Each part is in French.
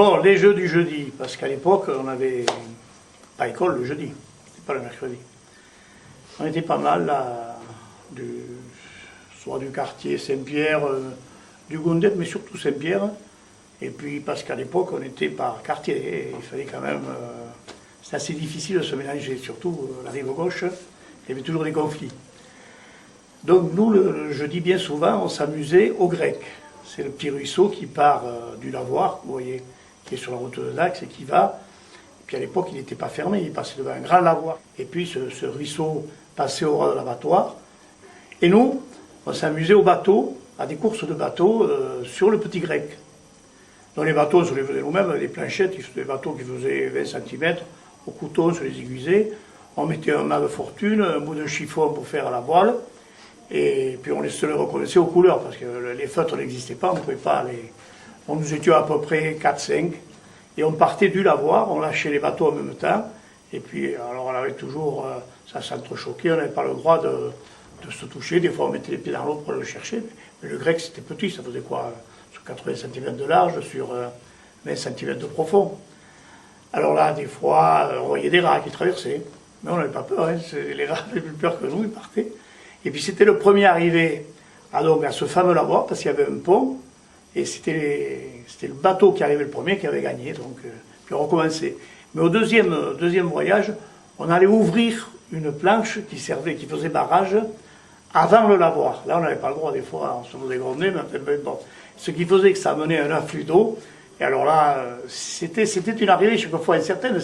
Bon, les jeux du jeudi, parce qu'à l'époque, on n'avait pas école le jeudi, c'était pas le mercredi. On était pas mal, là, soit du quartier Saint-Pierre, du Gondet, mais surtout Saint-Pierre. Et puis, parce qu'à l'époque, on était par quartier, et il fallait quand même... c'est assez difficile de se mélanger, surtout la rive gauche, il y avait toujours des conflits. Donc nous, le jeudi, bien souvent, on s'amusait au grec. C'est le petit ruisseau qui part du lavoir, vous voyez, qui est sur la route de Dax et qui va. Et puis à l'époque, il n'était pas fermé, il passait devant un grand lavoir. Et puis ce ruisseau passait au ras de l'abattoir. Et nous, on s'amusait au bateau, à des courses de bateaux sur le petit grec. Dans les bateaux, on se les faisait nous-mêmes avec des planchettes, des bateaux qui faisaient 20 cm, au couteau, on se les aiguisait. On mettait un mât de fortune, un bout de chiffon pour faire la voile. Et puis on se les reconnaissait aux couleurs, parce que les feutres n'existaient pas, on ne pouvait pas les... On nous étions à peu près 4-5, et on partait du lavoir, on lâchait les bateaux en même temps, et puis alors on avait toujours, ça s'entrechoquait, on n'avait pas le droit de se toucher, des fois on mettait les pieds dans l'eau pour le chercher, mais le grec c'était petit, ça faisait quoi, sur 80 cm de large, sur 20 cm de profond. Alors là, des fois, on voyait des rats qui traversaient, mais on n'avait pas peur, hein, les rats avaient plus peur que nous, ils partaient. Et puis c'était le premier arrivé à ce fameux lavoir, parce qu'il y avait un pont, et c'était le bateau qui arrivait le premier qui avait gagné, donc puis on recommençait. Mais au deuxième voyage, on allait ouvrir une planche qui faisait barrage avant le lavoir. Là on n'avait pas le droit, des fois on se faisait gronder, mais bon. Ce qui faisait que ça menait un afflux d'eau, et alors là, c'était une arrivée chaque fois incertaine,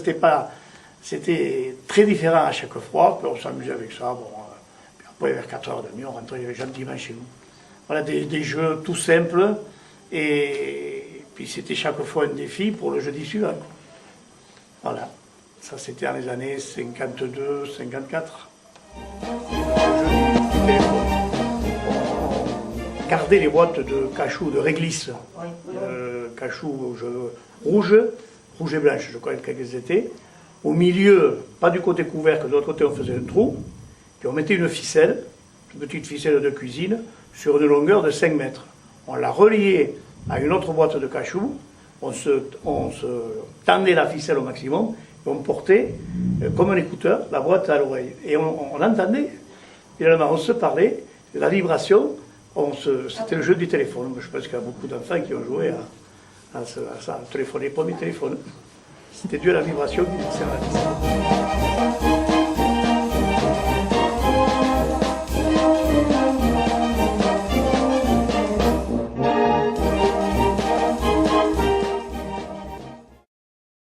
c'était très différent à chaque fois, puis on s'amusait avec ça, bon. Après, vers 4h30, on rentrait gentiment chez nous. Voilà, des jeux tout simples, et puis c'était chaque fois un défi pour le jeudi suivant. Voilà, ça c'était dans les années 52, 54. On gardait les boîtes de cachou, de réglisse, cachou rouge et blanche, je crois qu'elles étaient. Au milieu, pas du côté couvert, que de l'autre côté on faisait un trou. Puis on mettait une ficelle, une petite ficelle de cuisine, sur une longueur de 5 mètres. On la reliait à une autre boîte de cachou, on se tendait la ficelle au maximum, et on portait, comme un écouteur, la boîte à l'oreille. Et on entendait, finalement, on se parlait, la vibration, c'était le jeu du téléphone. Je pense qu'il y a beaucoup d'enfants qui ont joué à ça, téléphoner, premier téléphone. C'était dû à la vibration qui passait à la ficelle.